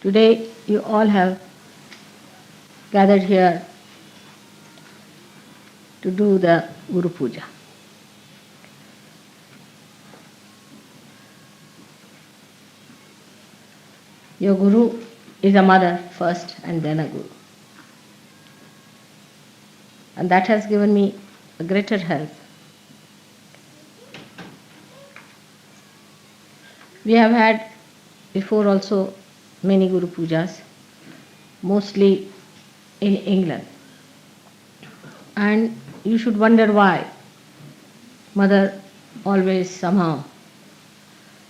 Today you all have gathered here to do the Guru Puja. Your Guru is a mother first and then a Guru. And that has given me a greater help. We have had before also many Guru Pujas, mostly in England. And you should wonder why Mother always somehow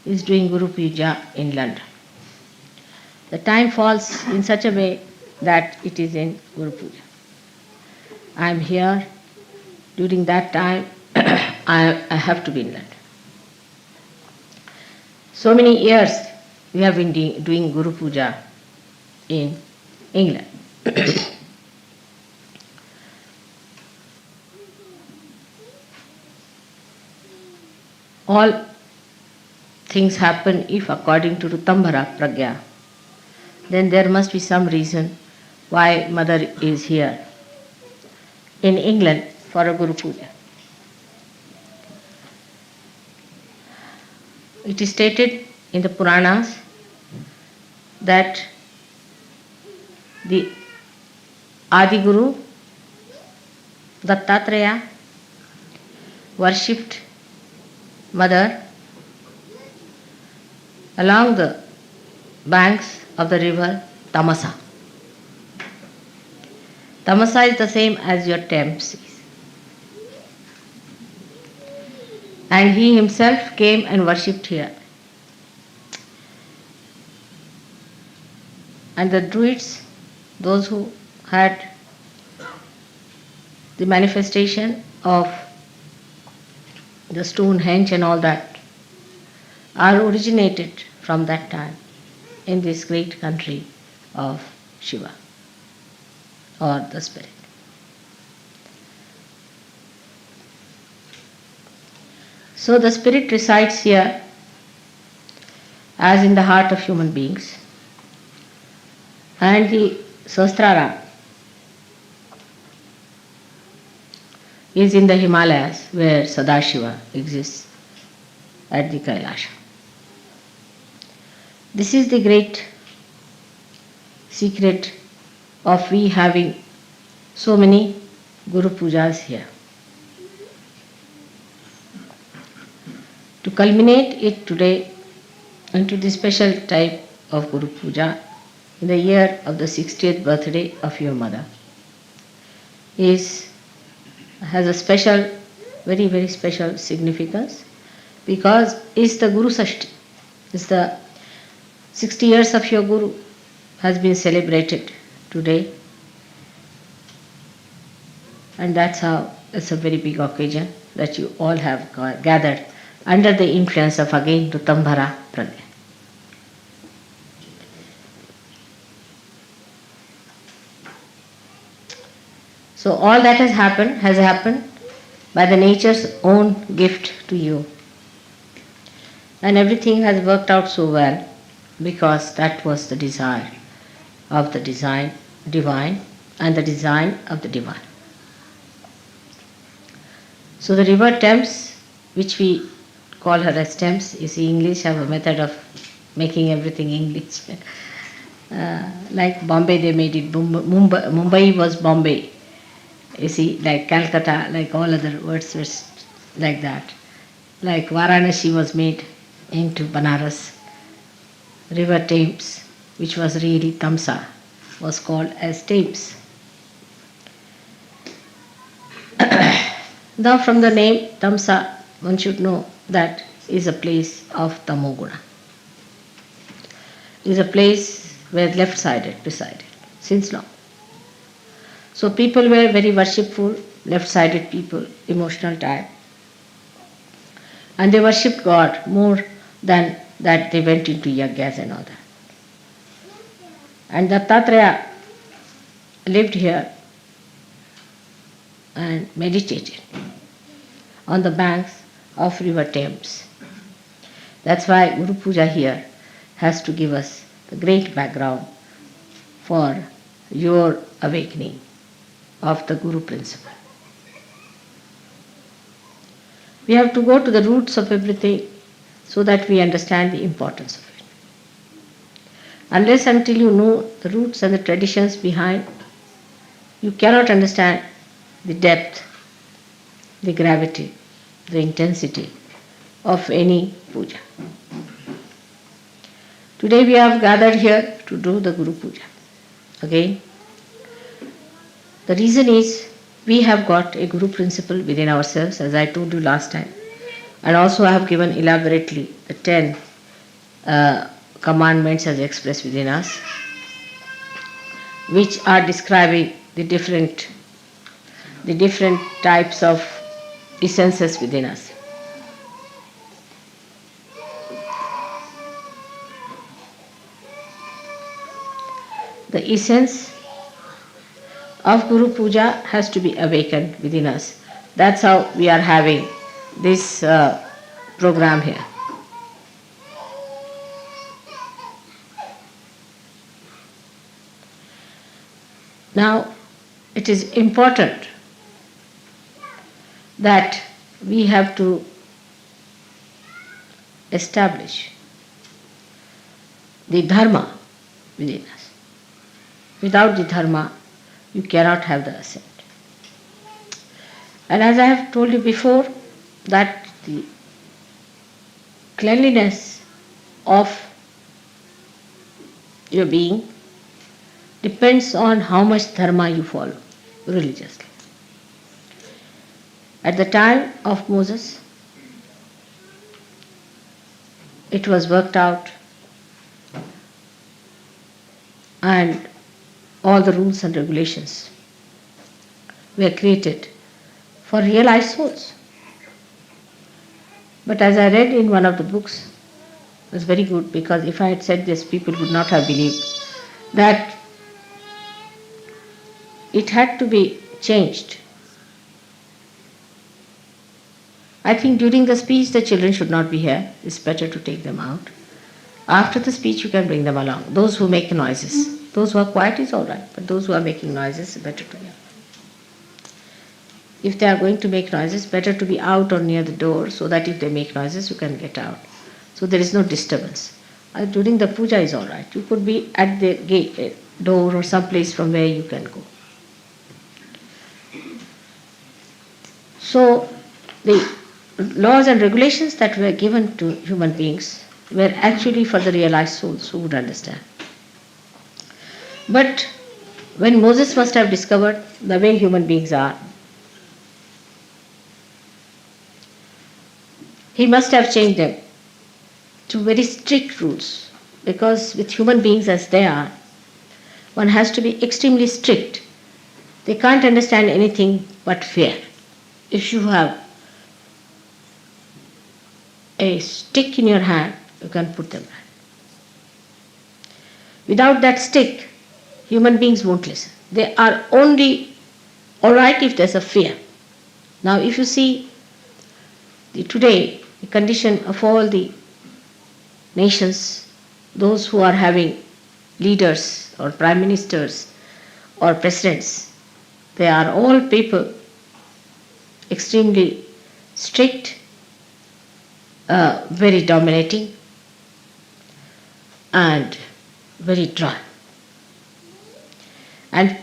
is doing Guru Puja in London. The time falls in such a way that it is in Guru Puja. I am here. During that time, I have to be in London. So many years we have been doing Guru Puja in England. All things happen if according to Rutambhara Pragya, then there must be some reason why Mother is here in England for a Guru Puja. It is stated in the Puranas that the Adi Guru Dattatreya worshipped Mother along the banks of the river Tamasa. Tamasa is the same as your Thames is. And he himself came and worshipped here. And the Druids, those who had the manifestation of the Stonehenge and all that, are originated from that time in this great country of Shiva or the Spirit. So the Spirit resides here as in the heart of human beings, and the Sahasrara is in the Himalayas where Sadashiva exists at the Kailasha. This is the great secret of we having so many Guru Pujas here. To culminate it today into the special type of Guru Puja in the year of the 60th birthday of your mother has a special, very, very special significance, because it's the Guru Sashti. It's the 60 years of your Guru has been celebrated today, and that's how it's a very big occasion that you all have gathered under the influence of again Rutambhara Pragya. So all that has happened by the nature's own gift to you. And everything has worked out so well because that was the desire of the divine and the design of the divine. So the river Thames, which we call her as Thames, you see English have a method of making everything English. Like Bombay they made it, Mumbai was Bombay. You see, like Calcutta, like all other words were like that. Like Varanasi was made into Banaras. River Thames, which was really Tamsa, was called as Thames. Now from the name Tamsa, one should know that is a place of Tamoguna. It is a place where left-sided resided since long. So people were very worshipful, left-sided people, emotional type. And they worshipped God more than that they went into yajnas and all that. And Dattatreya lived here and meditated on the banks of river Thames. That's why Guru Puja here has to give us the great background for your awakening of the Guru principle. We have to go to the roots of everything so that we understand the importance of it. Unless until you know the roots and the traditions behind, you cannot understand the depth, the gravity, the intensity of any puja. Today we have gathered here to do the Guru Puja. Again, the reason is we have got a Guru principle within ourselves, as I told you last time. And also I have given elaborately the 10 commandments as expressed within us, which are describing the different types of essences within us. The essence of Guru Puja has to be awakened within us. That's how we are having this program here. Now, it is important that we have to establish the dharma within us. Without the dharma, you cannot have the ascent. And as I have told you before, that the cleanliness of your being depends on how much dharma you follow religiously. At the time of Moses, it was worked out and all the rules and regulations were created for realized souls. But as I read in one of the books, it was very good, because if I had said this, people would not have believed, that it had to be changed. I think during the speech the children should not be here. It's better to take them out. After the speech you can bring them along. Those who make noises. Those who are quiet is all right, but those who are making noises, better to be out. If they are going to make noises, better to be out or near the door, so that if they make noises you can get out. So there is no disturbance. During the puja is all right. You could be at the gate, door, or some place from where you can go. So the laws and regulations that were given to human beings were actually for the realized souls who would understand. But when Moses must have discovered the way human beings are, he must have changed them to very strict rules, because with human beings as they are, one has to be extremely strict. They can't understand anything but fear. If you have a stick in your hand, you can put them right. Without that stick, human beings won't listen. They are only alright if there's a fear. Now if you see today, the condition of all the nations, those who are having leaders or prime ministers or presidents, they are all people extremely strict, very dominating, and very dry. And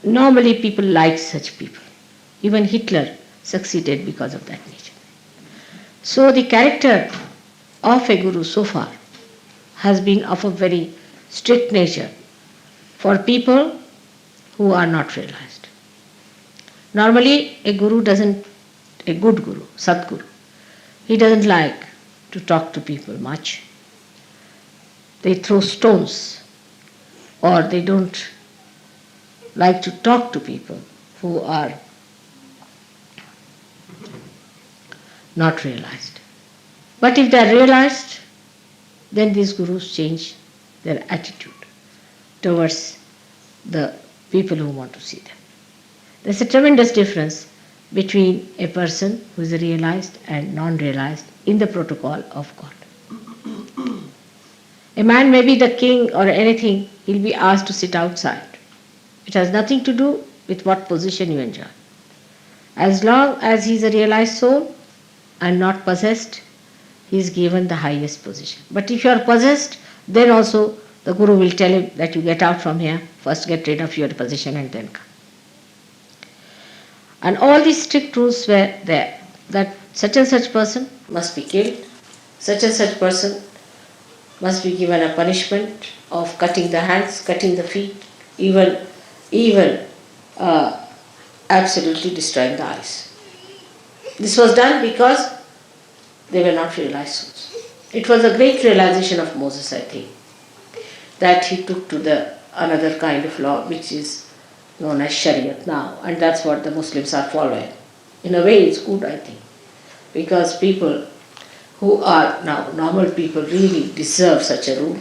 normally people like such people. Even Hitler succeeded because of that nature. So the character of a guru so far has been of a very strict nature for people who are not realized. Normally a good guru, Sadguru, he doesn't like to talk to people much. They throw stones, or they don't like to talk to people who are not realized. But if they are realized, then these gurus change their attitude towards the people who want to see them. There's a tremendous difference between a person who is realized and non-realized in the protocol of God. A man may be the king or anything, he'll be asked to sit outside. It has nothing to do with what position you enjoy. As long as he is a realized soul and not possessed, he is given the highest position. But if you are possessed, then also the Guru will tell him that you get out from here, first get rid of your position and then come. And all these strict rules were there, that such and such person must be killed, such and such person must be given a punishment of cutting the hands, cutting the feet, even absolutely destroying the eyes. This was done because they were not realized souls. It was a great realization of Moses, I think, that he took to the another kind of law which is known as Shariat now, and that's what the Muslims are following. In a way it's good, I think, because people who are now normal people really deserve such a rule.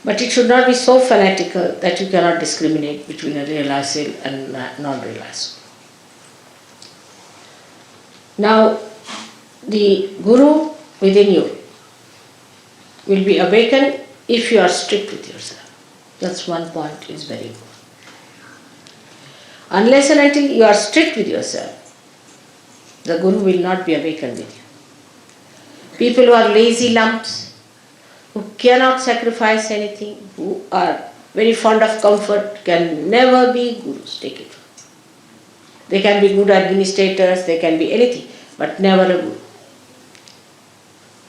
But it should not be so fanatical that you cannot discriminate between a realized soul and non-realized soul. Now, the Guru within you will be awakened if you are strict with yourself. That's one point, is very important. Unless and until you are strict with yourself, the Guru will not be awakened with you. People who are lazy lumps, who cannot sacrifice anything, who are very fond of comfort, can never be Gurus, take it. They can be good administrators, they can be anything, but never a Guru.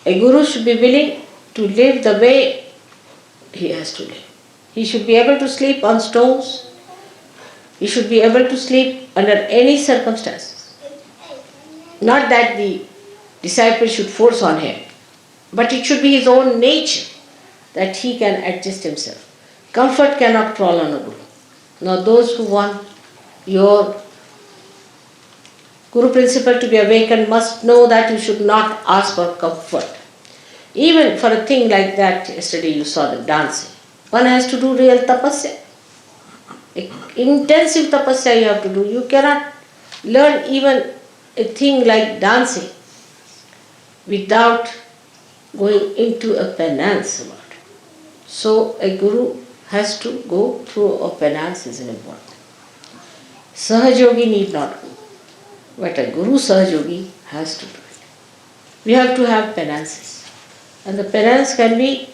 A Guru should be willing to live the way he has to live. He should be able to sleep on stones. He should be able to sleep under any circumstances. Not that the disciple should force on him, but it should be his own nature that he can adjust himself. Comfort cannot crawl on a Guru. Now those who want your Guru principle to be awakened must know that you should not ask for comfort. Even for a thing like that, yesterday you saw the dancing. One has to do real tapasya. Intensive tapasya you have to do. You cannot learn even a thing like dancing without going into a penance about it. So a Guru has to go through a penance, is important. Sahajyogi need not go, but a Guru Sahajyogi has to do it. We have to have penances. And the penance can be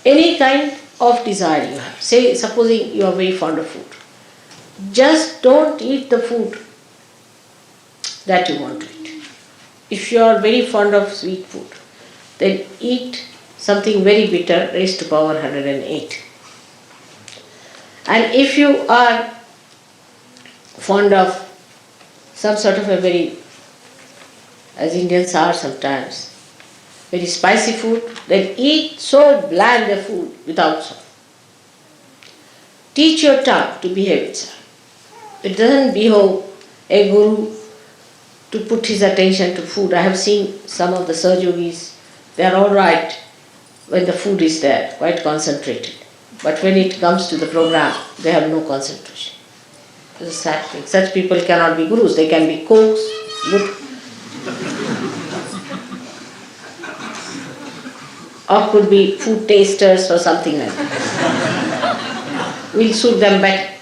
any kind of desire you have. Say, supposing you are very fond of food. Just don't eat the food that you want to eat. If you are very fond of sweet food, then eat something very bitter, raised to power 108. And if you are fond of some sort of a very, as Indians are sometimes, very spicy food, then eat so bland a food without salt. Teach your tongue to behave itself. It doesn't behove a Guru to put his attention to food. I have seen some of the Sahajyogis, they are all right when the food is there, quite concentrated. But when it comes to the program, they have no concentration. It's a sad thing. Such people cannot be Gurus. They can be cooks, good, or could be food tasters or something like that. Will suit them better.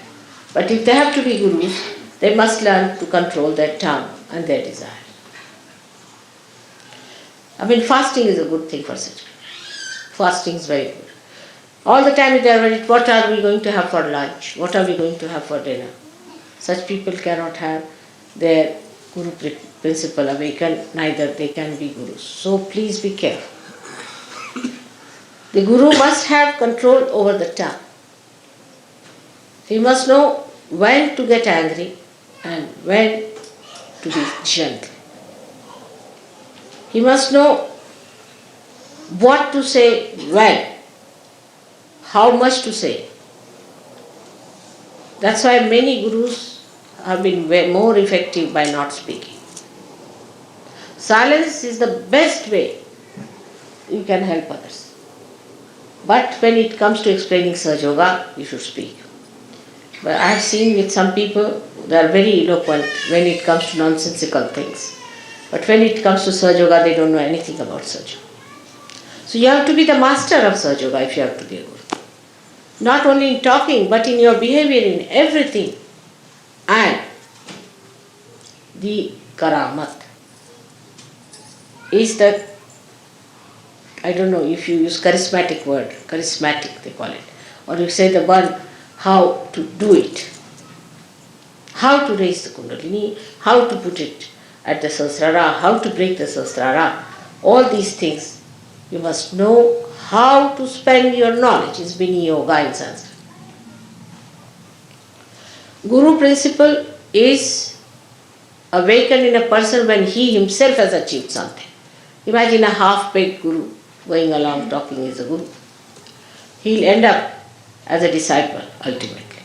But if they have to be Gurus, they must learn to control their tongue and their desire. I mean, fasting is a good thing for such people. Fasting is very good. All the time they are worried, what are we going to have for lunch? What are we going to have for dinner? Such people cannot have their Guru principle awakened, neither they can be Gurus. So please be careful. The Guru must have control over the tongue. He must know when to get angry and when to be gentle. He must know what to say when, how much to say. That's why many Gurus have been more effective by not speaking. Silence is the best way you can help others. But when it comes to explaining Sahajyoga, you should speak. But I have seen with some people, they are very eloquent when it comes to nonsensical things. But when it comes to Sahajyoga, they don't know anything about Sahajyoga. So you have to be the master of Sahajyoga if you have to be a guru. Not only in talking, but in your behavior, in everything. And the karamat is the, I don't know if you use charismatic word, charismatic they call it, or you say the one how to do it, how to raise the kundalini, how to put it at the sahasrara, how to break the sahasrara, all these things you must know how to spend your knowledge. It's Bini Yoga in Sanskrit. Guru principle is awakened in a person when he himself has achieved something. Imagine a half-baked guru going along talking is a guru. He'll end up as a disciple ultimately.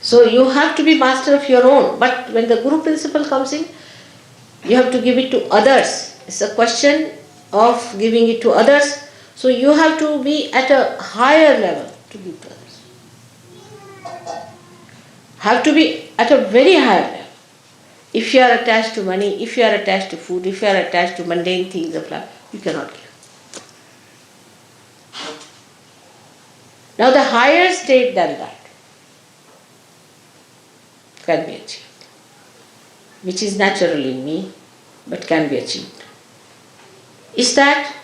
So you have to be master of your own. But when the guru principle comes in, you have to give it to others. It's a question of giving it to others. So you have to be at a higher level to give to others. Have to be at a very high level. If you are attached to money, if you are attached to food, if you are attached to mundane things of life, you cannot give. Now the higher state than that can be achieved, which is natural in me, but can be achieved, is that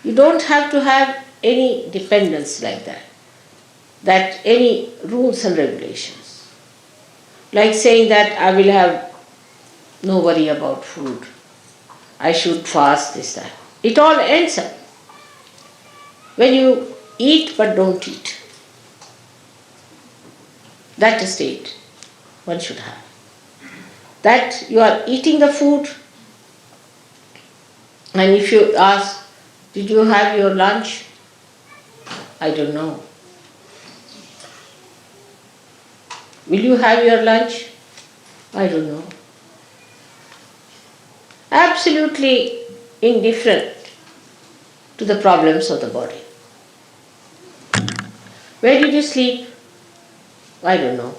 you don't have to have any dependence like that any rules and regulations. Like saying that I will have no worry about food, I should fast, this, that. It all ends up when you eat but don't eat. That state one should have. That you are eating the food, and if you ask, did you have your lunch? I don't know. Will you have your lunch? I don't know. Absolutely indifferent to the problems of the body. Where did you sleep? I don't know.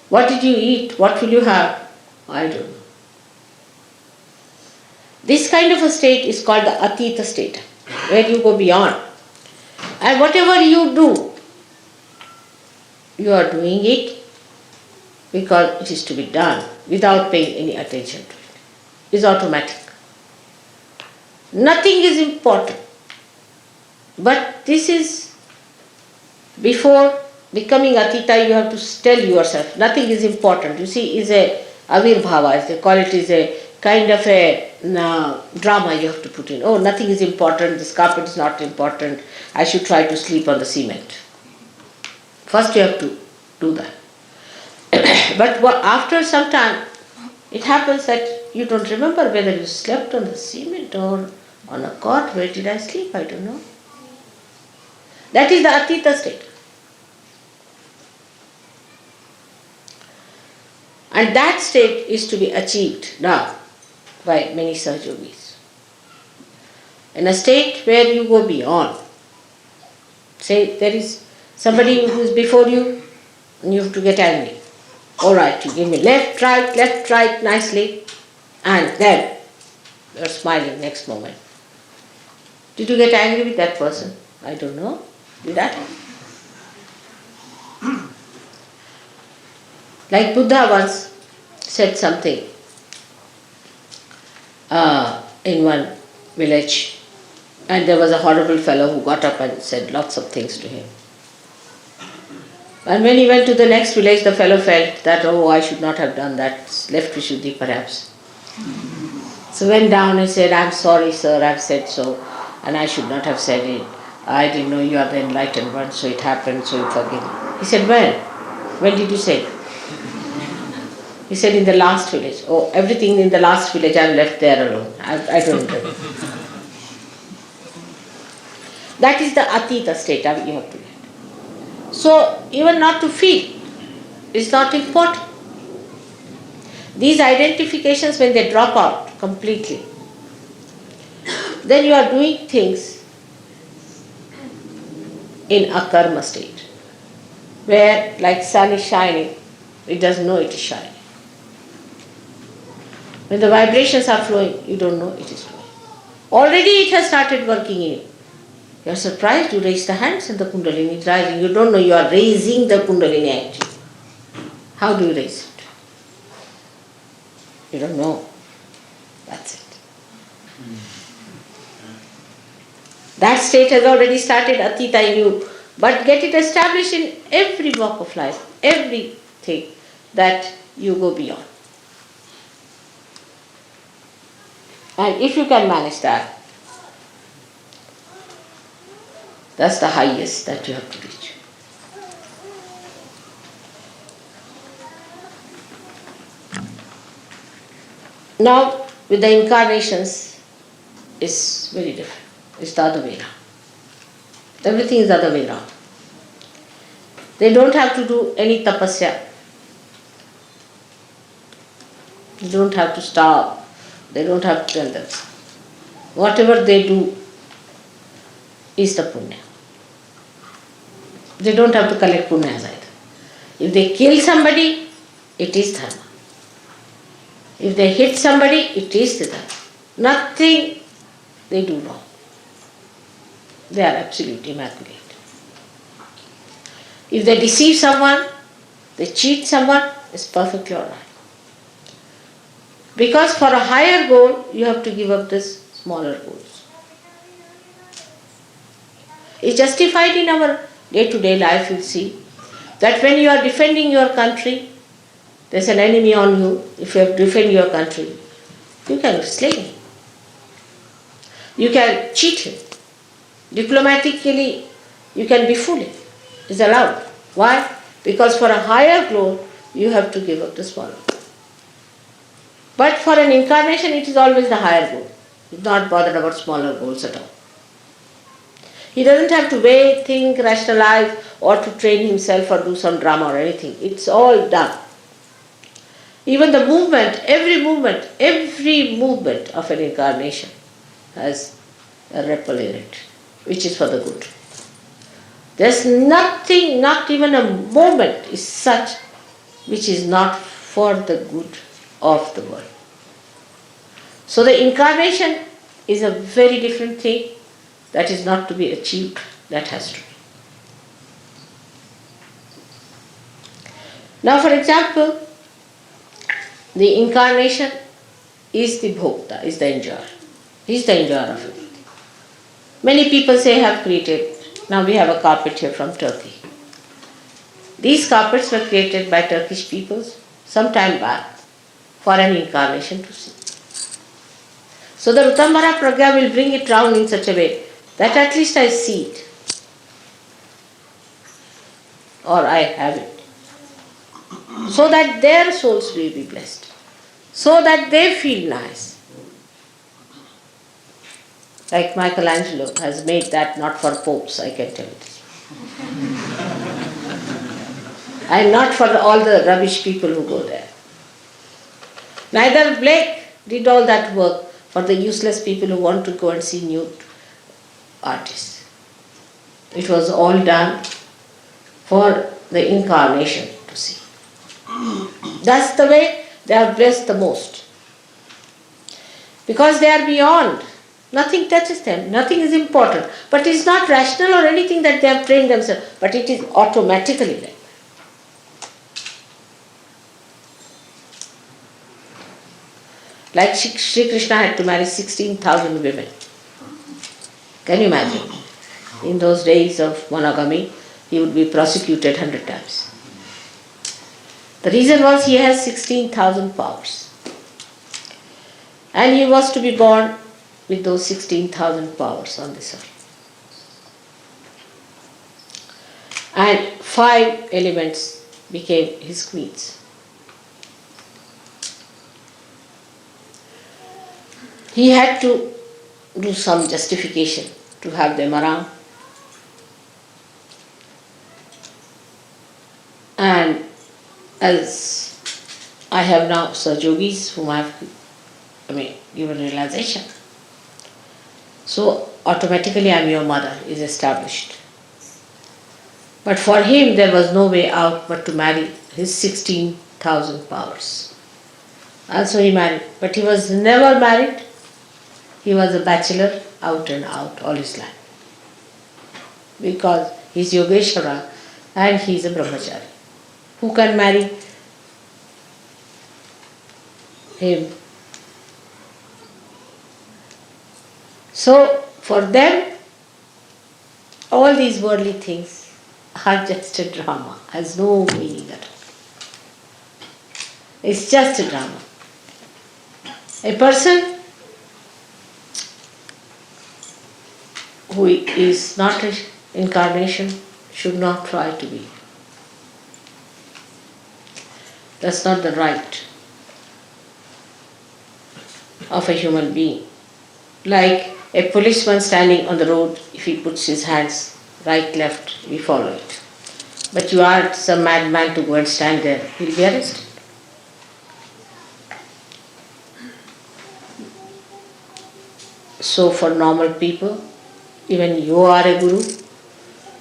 What did you eat? What will you have? I don't know. This kind of a state is called the Atita state, where you go beyond. And whatever you do, you are doing it because it is to be done without paying any attention to it. It's automatic. Nothing is important. But this is, before becoming Atita, you have to tell yourself, nothing is important. You see, is a avirbhava, as they call it, is a kind of a drama you have to put in. Oh, nothing is important, this carpet is not important, I should try to sleep on the cement. First you have to do that. But after some time, it happens that you don't remember whether you slept on the cement or on a cot. Where did I sleep? I don't know. That is the Atita state. And that state is to be achieved now by many Sahajyogis. In a state where you go beyond. Say there is somebody who is before you and you have to get angry. Alright, you give me left, right, nicely, and then you are smiling next moment. Did you get angry with that person? I don't know. Did that? Like Buddha once said something in one village, and there was a horrible fellow who got up and said lots of things to him. And when he went to the next village, the fellow felt that, oh, I should not have done that, left Vishuddhi perhaps. So went down and said, I'm sorry sir, I've said so, and I should not have said it. I didn't know you are the enlightened one, so it happened, so you forgive me. He said, when? When did you say it? He said, in the last village. Oh, everything in the last village I've left there alone. I don't know. That is the Atita state you have to get. So, even not to feel is not important. These identifications, when they drop out completely, then you are doing things in a karma state, where like sun is shining, it doesn't know it is shining. When the vibrations are flowing, you don't know it is flowing. Already it has started working in you. You are surprised, you raise the hands and the kundalini is rising. You don't know you are raising the kundalini actually. How do you raise it? You don't know. That's it. That state has already started Atita in you. But get it established in every walk of life, everything that you go beyond. And if you can manage that, that's the highest that you have to reach. Now, with the incarnations, it's very different. It's the other way around. Everything is the other way around. They don't have to do any tapasya. They don't have to starve. They don't have to tell them. Whatever they do is the punya. They don't have to collect punyas either. If they kill somebody, it is dharma. If they hit somebody, it is the dharma. Nothing they do wrong. They are absolutely immaculate. If they deceive someone, they cheat someone, it's perfectly alright. Because for a higher goal, you have to give up this smaller goals. It's justified in our day-to-day life, you'll see, that when you are defending your country, there's an enemy on you. If you have to defend your country, you can slay him. You can cheat him. Diplomatically, you can befool him. It's allowed. Why? Because for a higher goal, you have to give up the smaller goal. But for an incarnation, it is always the higher goal. He's not bothered about smaller goals at all. He doesn't have to wait, think, rationalize, or to train himself or do some drama or anything. It's all done. Even the movement, every movement of an incarnation has a ripple in it, which is for the good. There's nothing, not even a moment is such which is not for the good of the world. So the incarnation is a very different thing that is not to be achieved, that has to be. Now for example, the incarnation is the bhokta, is the enjoyer. He is the enjoyer of everything. Many people say have created, now we have a carpet here from Turkey. These carpets were created by Turkish peoples some time back for an incarnation to see. So the Rutambara Pragya will bring it round in such a way that at least I see it. Or I have it. So that their souls will be blessed. So that they feel nice. Like Michelangelo has made that not for popes, I can tell you this. And not for all the rubbish people who go there. Neither Blake did all that work for the useless people who want to go and see nude artists. It was all done for the incarnation to see. That's the way they are blessed the most. Because they are beyond. Nothing touches them. Nothing is important. But it is not rational or anything that they have trained themselves. But it is automatically like. Like Sri Krishna had to marry 16,000 women. Can you imagine? In those days of monogamy, he would be prosecuted 100 times. The reason was he has 16,000 powers. And he was to be born with those 16,000 powers on this earth. And 5 elements became his queens. He had to do some justification to have them around. And as I have now Sahajyogis whom I have given realization. So automatically I am your mother is established. But for him there was no way out but to marry his 16,000 powers. Also he married, but he was never married. He was a bachelor out and out all his life. Because he's Yogeshwara and he's a brahmachari. Who can marry him? So for them, all these worldly things are just a drama, has no meaning at all. It's just a drama. A person who is not an incarnation should not try to be. That's not the right of a human being. Like a policeman standing on the road, if he puts his hands right, left, we follow it. But you are some madman to go and stand there, he'll be arrested. So for normal people, even you are a guru,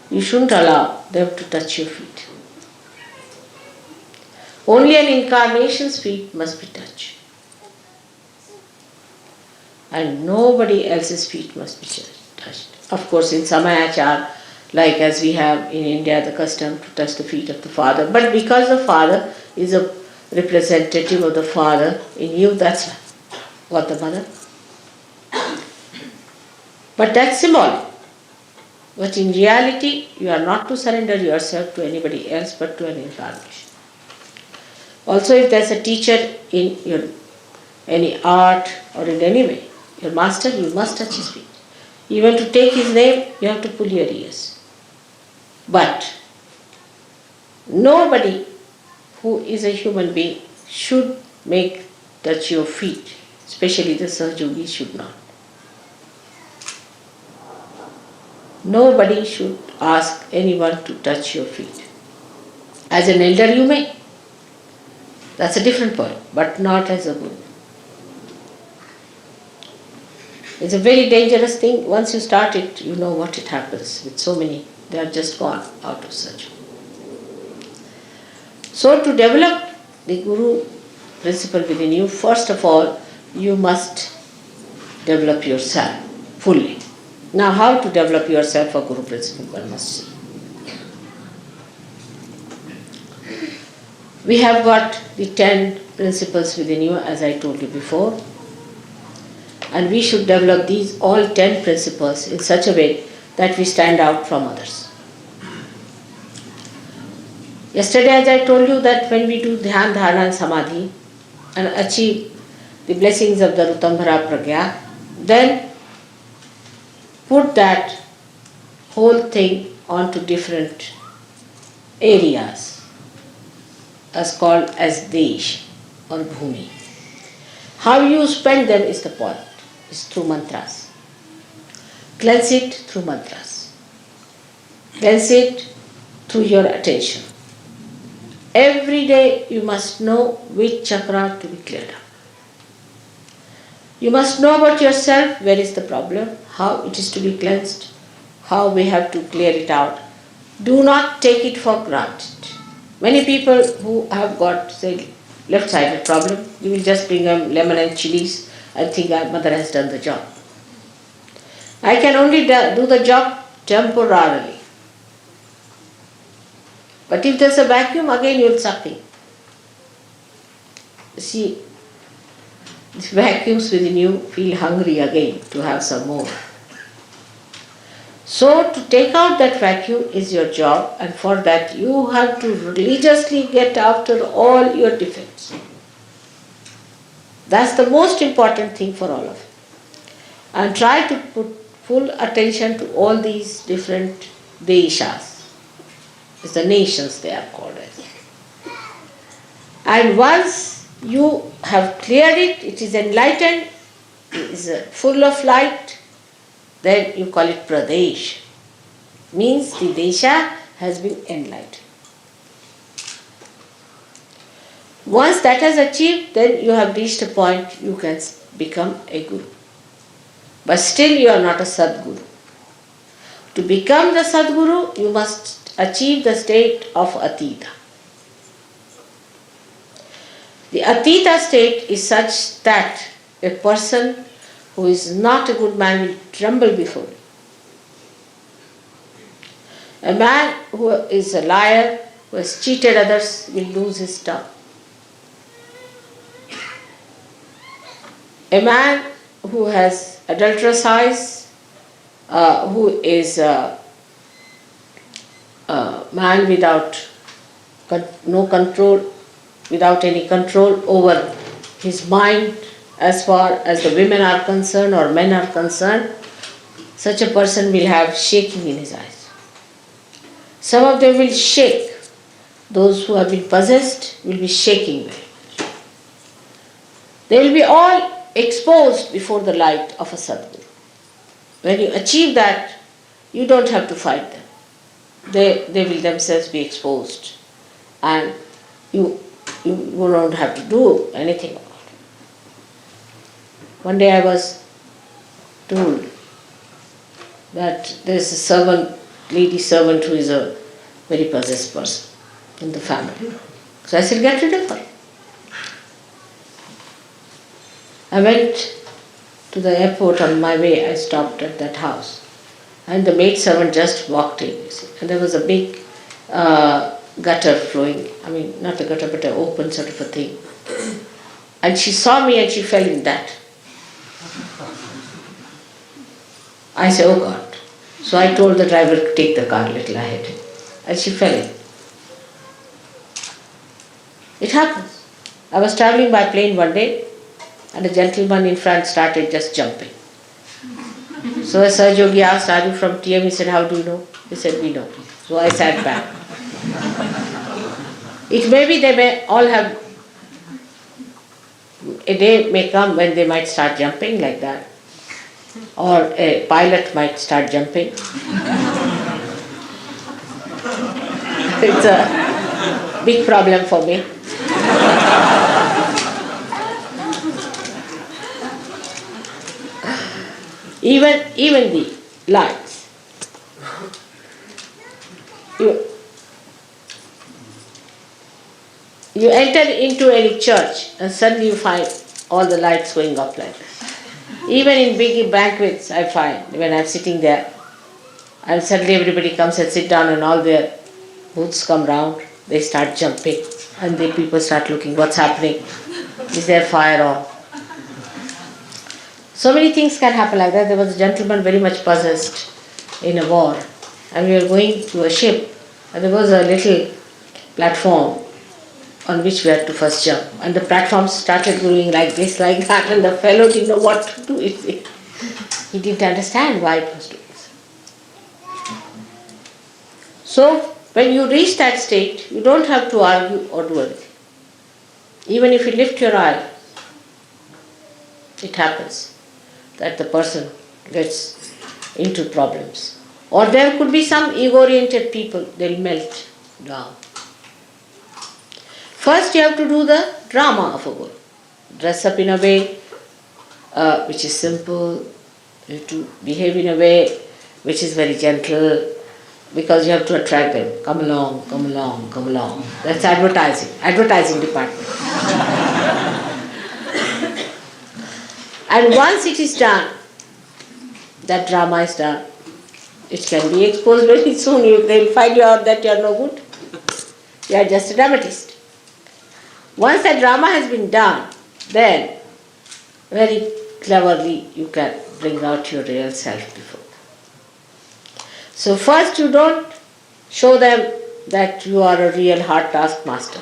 you shouldn't allow them to touch your feet. Only an incarnation's feet must be touched. And nobody else's feet must be touched. Of course, in Samayachar, like as we have in India the custom to touch the feet of the father, but because the father is a representative of the father in you, that's what the mother. But that's symbolic. But in reality, you are not to surrender yourself to anybody else but to an incarnation. Also, if there's a teacher in your any art or in any way, your master, you must touch his feet. Even to take his name, you have to pull your ears. But nobody who is a human being should touch your feet, especially the Sahajyogi should not. Nobody should ask anyone to touch your feet. As an elder you may. That's a different point, but not as a guru. It's a very dangerous thing. Once you start it, you know what it happens with so many. They are just gone out of such. So to develop the guru principle within you, first of all, you must develop yourself fully. Now, how to develop yourself for Guru principle, one must see. We have got the 10 principles within you, as I told you before, and we should develop these all 10 principles in such a way that we stand out from others. Yesterday, as I told you, that when we do Dhyan, Dharana and Samadhi and achieve the blessings of the Rutambhara Pragya, then put that whole thing onto different areas as called as Desh or Bhumi. How you spend them is the point, is through mantras. Cleanse it through mantras. Cleanse it through your attention. Every day you must know which chakra to be cleared up. You must know about yourself, where is the problem, how it is to be cleansed, how we have to clear it out. Do not take it for granted. Many people who have got, say, left-sided problem, you will just bring them lemon and chilies and think our mother has done the job. I can only do the job temporarily. But if there's a vacuum, again you will suck in. See, the vacuums within you feel hungry again to have some more. So to take out that vacuum is your job, and for that you have to religiously get after all your defects. That's the most important thing for all of you. And try to put full attention to all these different deshas. It's the nations they are called as. And once you have cleared it, it is enlightened, it is full of light, then you call it Pradesh. Means the Desha has been enlightened. Once that has achieved, then you have reached a point you can become a guru. But still you are not a Sadguru. To become the Sadguru, you must achieve the state of Atita. The Atita state is such that a person who is not a good man will tremble before him. A man who is a liar, who has cheated others, will lose his tongue. A man who has adulterous eyes, who is a man without no control, without any control over his mind as far as the women are concerned or men are concerned, such a person will have shaking in his eyes. Some of them will shake. Those who have been possessed will be shaking very much. They will be all exposed before the light of a Sadguru. When you achieve that, you don't have to fight them. They will themselves be exposed, and you don't have to do anything about it. One day I was told that there is a servant, lady servant, who is a very possessed person in the family. So I said, get rid of her. I went to the airport. On my way, I stopped at that house. And the maid servant just walked in, you see. And there was a big gutter flowing. I mean, not a gutter, but an open sort of a thing. And she saw me and she fell in that. I said, oh God. So I told the driver to take the car a little ahead. And she fell in. It happens. I was traveling by plane one day, and a gentleman in front started just jumping. So a Sahajyogi asked, are you from TM? He said, how do you know? He said, we know. So I sat back. It may be they may all have, a day may come when they might start jumping like that. Or a pilot might start jumping. It's a big problem for me. Even the lights. You enter into any church and suddenly you find all the lights going up like this. Even in big banquets, I find when I'm sitting there, and suddenly everybody comes and sit down and all their booths come round, they start jumping and the people start looking, what's happening? Is there fire on? So many things can happen like that. There was a gentleman very much possessed in a war, and we were going to a ship, and there was a little platform on which we had to first jump. And the platform started going like this, like that, and the fellow didn't know what to do. He didn't understand why it was doing this. So, when you reach that state, you don't have to argue or do anything. Even if you lift your eye, it happens that the person gets into problems. Or there could be some ego-oriented people, they'll melt down. First you have to do the drama of a guru. Dress up in a way which is simple. You have to behave in a way which is very gentle, because you have to attract them. Come along, come along, come along. That's advertising department. And once it is done, that drama is done, it can be exposed very soon. They will find you out that you are no good. You are just a dramatist. Once that drama has been done, then very cleverly you can bring out your real self before them. So first you don't show them that you are a real hard taskmaster.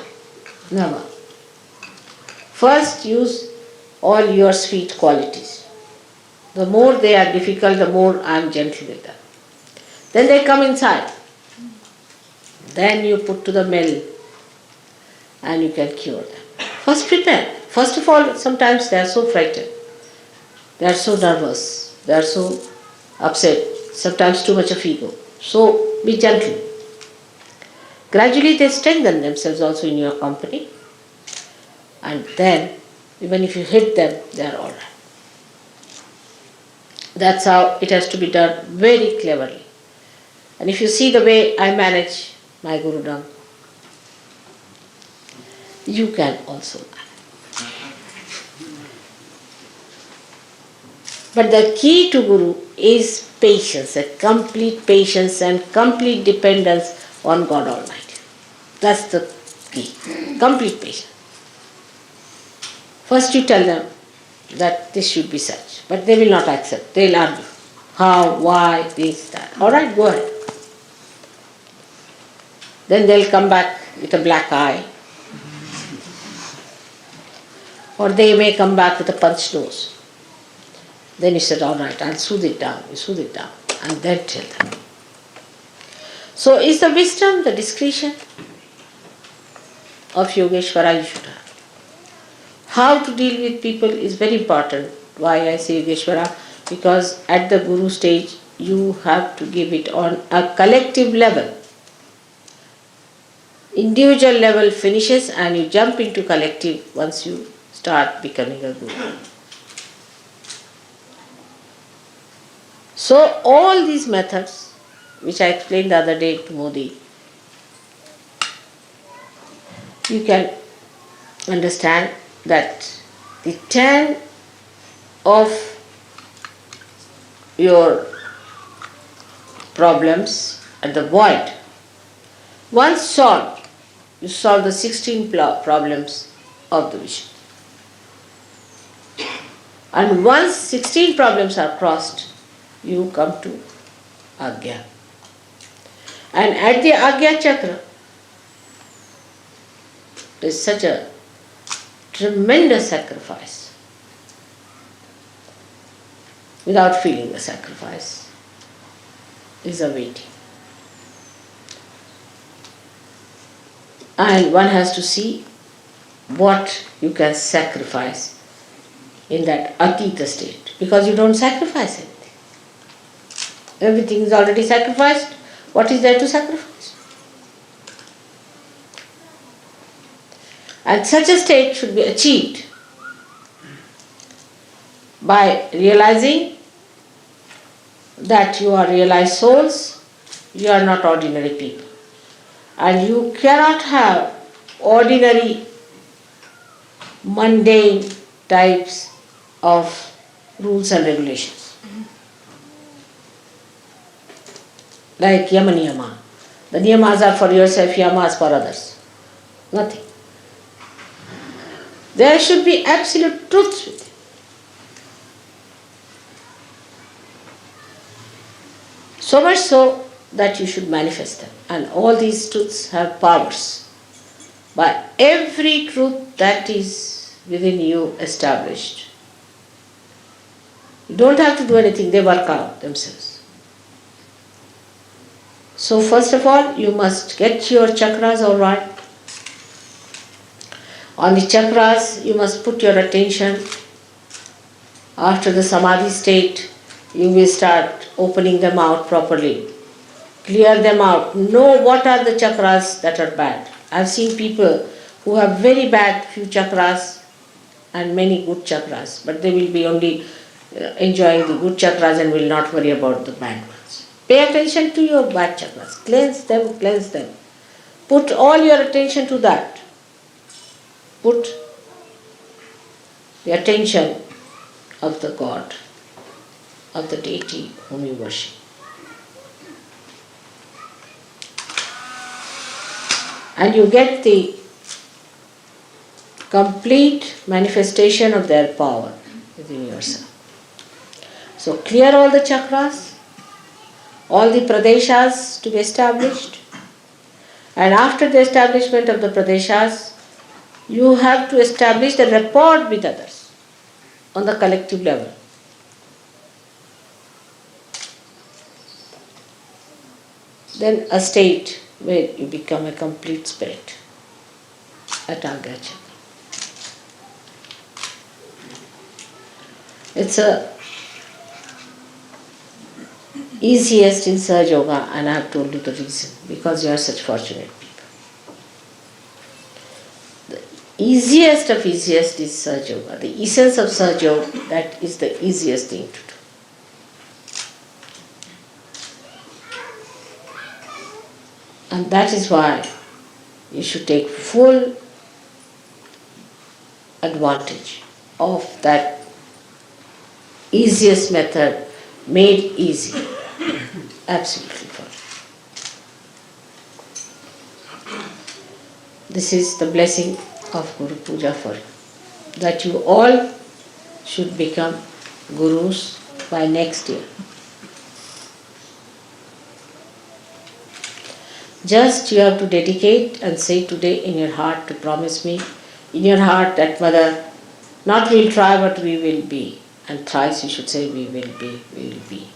Never. First use all your sweet qualities. The more they are difficult, the more I am gentle with them. Then they come inside. Then you put to the mill and you can cure them. First prepare. First of all, sometimes they are so frightened. They are so nervous. They are so upset. Sometimes too much of ego. So be gentle. Gradually they strengthen themselves also in your company. And then, even if you hit them, they are all right. That's how it has to be done, very cleverly. And if you see the way I manage my Gurudam, you can also manage. But the key to Guru is patience, a complete patience and complete dependence on God Almighty. That's the key. Complete patience. First you tell them that this should be such, but they will not accept. They will argue. How, why, this, that. Alright, go ahead. Then they'll come back with a black eye. Or they may come back with a punched nose. Then you said, alright, I'll soothe it down. You soothe it down. And then tell them. So is the wisdom, the discretion of Yogeshwara you should have. How to deal with people is very important. Why I say Yogeshwara? Because at the Guru stage, you have to give it on a collective level. Individual level finishes and you jump into collective once you start becoming a Guru. So all these methods, which I explained the other day to Modi, you can understand that the 10 of your problems at the void, once solved, you solve the 16 problems of the vision. And once 16 problems are crossed, you come to Agya. And at the Agya chakra, there is such a tremendous sacrifice without feeling the sacrifice is awaiting. And one has to see what you can sacrifice in that Atita state, because you don't sacrifice anything. Everything is already sacrificed. What is there to sacrifice? And such a state should be achieved by realizing that you are realized souls, you are not ordinary people. And you cannot have ordinary, mundane types of rules and regulations. Like yama niyama. The niyamas are for yourself, yamas for others. Nothing. There should be absolute truth with it. So much so that you should manifest them. And all these truths have powers. By every truth that is within you established, you don't have to do anything, they work out themselves. So first of all, you must get your chakras all right. On the chakras, you must put your attention. After the samadhi state, you will start opening them out properly. Clear them out. Know what are the chakras that are bad. I've seen people who have very bad few chakras and many good chakras, but they will be only enjoying the good chakras and will not worry about the bad ones. Pay attention to your bad chakras. Cleanse them, cleanse them. Put all your attention to that. Put the attention of the God, of the deity whom you worship. And you get the complete manifestation of their power within yourself. So clear all the chakras, all the pradeshas to be established, and after the establishment of the pradeshas, you have to establish the rapport with others on the collective level. Then a state where you become a complete spirit at Agya chakra. It's a easiest in Sahajyoga, and I have told you the reason, because you are such fortunate people. The easiest of easiest is Sahajyoga. The essence of Sahajyoga, that is the easiest thing to do. And that is why you should take full advantage of that easiest method made easy. Absolutely for you. This is the blessing of Guru Puja for you. That you all should become gurus by next year. Just you have to dedicate and say today in your heart to promise me, in your heart that Mother, not we'll try but we will be. And thrice you should say we will be, we will be.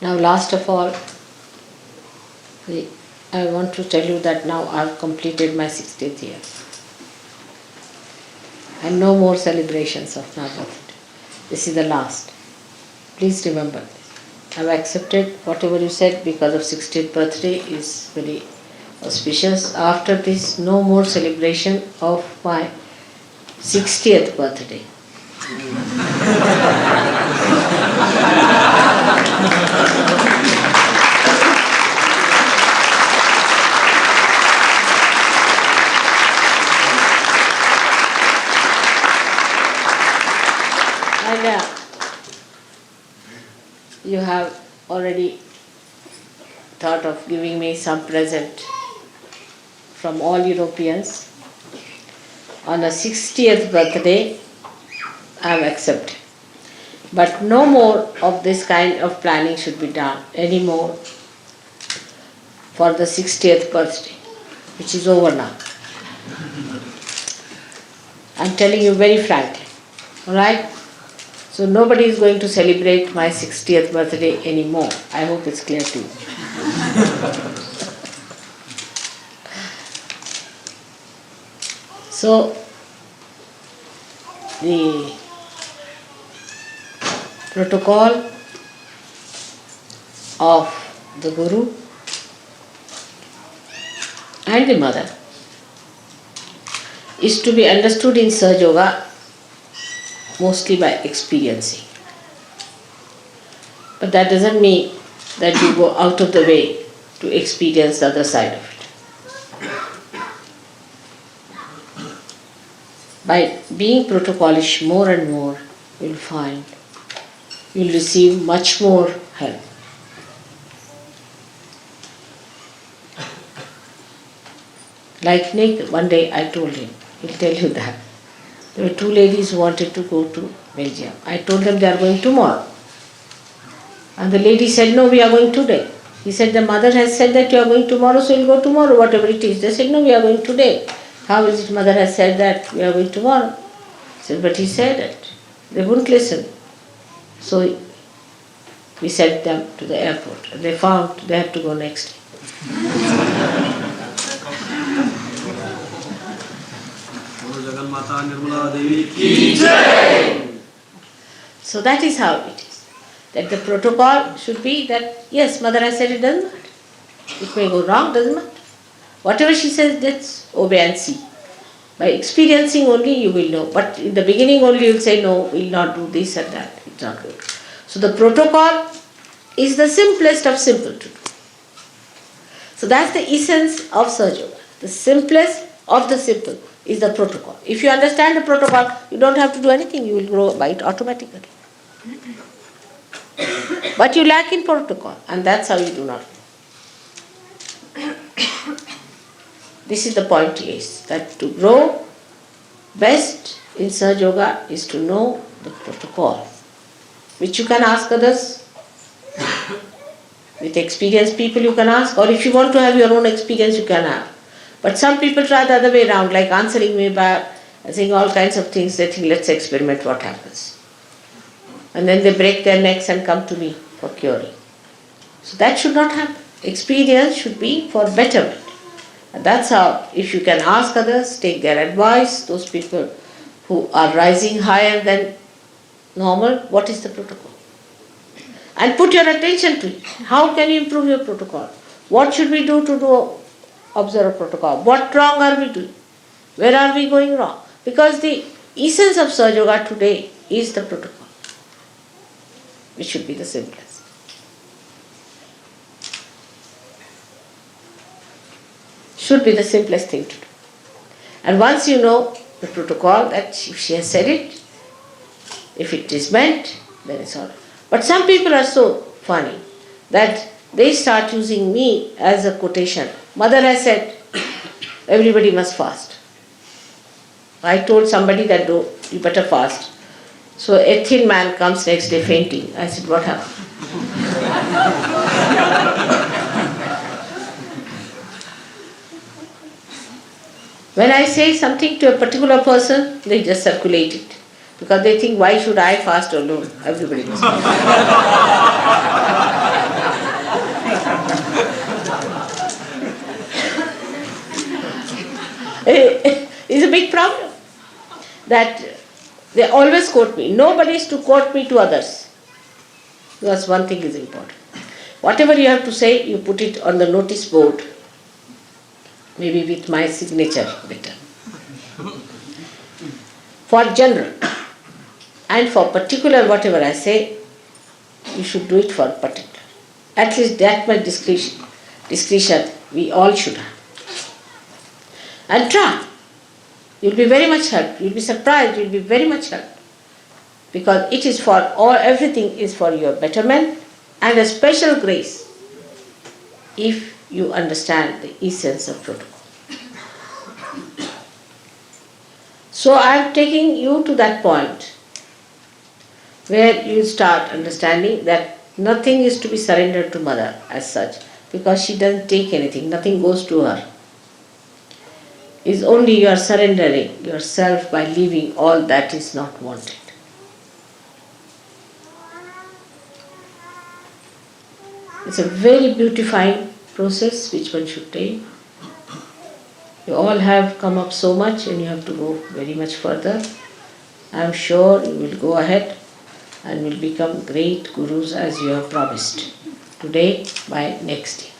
Now last of all, I want to tell you that now I have completed my 60th year. And no more celebrations of my birthday. This is the last. Please remember this. I have accepted whatever you said because of 60th birthday is very auspicious. After this, no more celebration of my 60th birthday. And you have already thought of giving me some present from all Europeans. On the 60th birthday, I have accepted. But no more of this kind of planning should be done anymore for the 60th birthday, which is over now. I'm telling you very frankly, alright? So nobody is going to celebrate my 60th birthday anymore. I hope it's clear to you. So, the protocol of the Guru and the Mother is to be understood in Sahajyoga mostly by experiencing. But that doesn't mean that you go out of the way to experience the other side of it. By being protocolish more and more, you'll find you'll receive much more help. Like Nick, one day I told him, He'll tell you that. There were two ladies who wanted to go to Belgium. I told them they are going tomorrow. And the lady said, no, we are going today. He said, the mother has said that you are going tomorrow, so you'll go tomorrow, whatever it is. They said, no, we are going today. How is it mother has said that we are going tomorrow? I said, but he said it. They wouldn't listen. So we sent them to the airport. And they found they had to go next day. So that is how it is. That the protocol should be that, yes, mother has said it, doesn't matter. It may go wrong, doesn't matter. Whatever she says, let's obey and see. By experiencing only you will know. But in the beginning only you will say, no, we will not do this and that. It's not good. So the protocol is the simplest of simple to do. So that's the essence of Sahajyoga. The simplest of the simple is the protocol. If you understand the protocol, you don't have to do anything. You will grow by it automatically. But you lack in protocol, and that's how you do not know. This is the point, yes, that to grow best in Sahajyoga is to know the protocol, which you can ask others. With experienced people you can ask, or if you want to have your own experience you can have. But some people try the other way around, like answering me back, saying all kinds of things. They think, let's experiment what happens. And then they break their necks and come to me for curing. So that should not happen. Experience should be for betterment. And that's how, if you can ask others, take their advice, those people who are rising higher than normal, what is the protocol? And put your attention to it. How can you improve your protocol? What should we do to observe a protocol? What wrong are we doing? Where are we going wrong? Because the essence of Sahajyoga today is the protocol, which should be the simplest. Should be the simplest thing to do. And once you know the protocol, that if she has said it, if it is meant, then it's all right. But some people are so funny that they start using me as a quotation. Mother has said, everybody must fast. I told somebody that you better fast. So a thin man comes next day fainting. I said, what happened? When I say something to a particular person, they just circulate it. Because they think, why should I fast alone? Everybody must fast. It's a big problem that they always quote me. Nobody is to quote me to others. Because one thing is important. Whatever you have to say, you put it on the notice board. Maybe with my signature better. For general. And for particular, whatever I say, you should do it for particular. At least that much discretion we all should have. And try. You'll be very much helped. You'll be surprised. You'll be very much helped. Because it is for all, everything is for your betterment and a special grace if you understand the essence of protocol. So I am taking you to that point where you start understanding that nothing is to be surrendered to mother as such, because she doesn't take anything, nothing goes to her. It's only you are surrendering yourself by leaving all that is not wanted. It's a very beautifying process which one should take. You all have come up so much and you have to go very much further. I am sure you will go ahead and will become great gurus as you have promised. Today, by next year.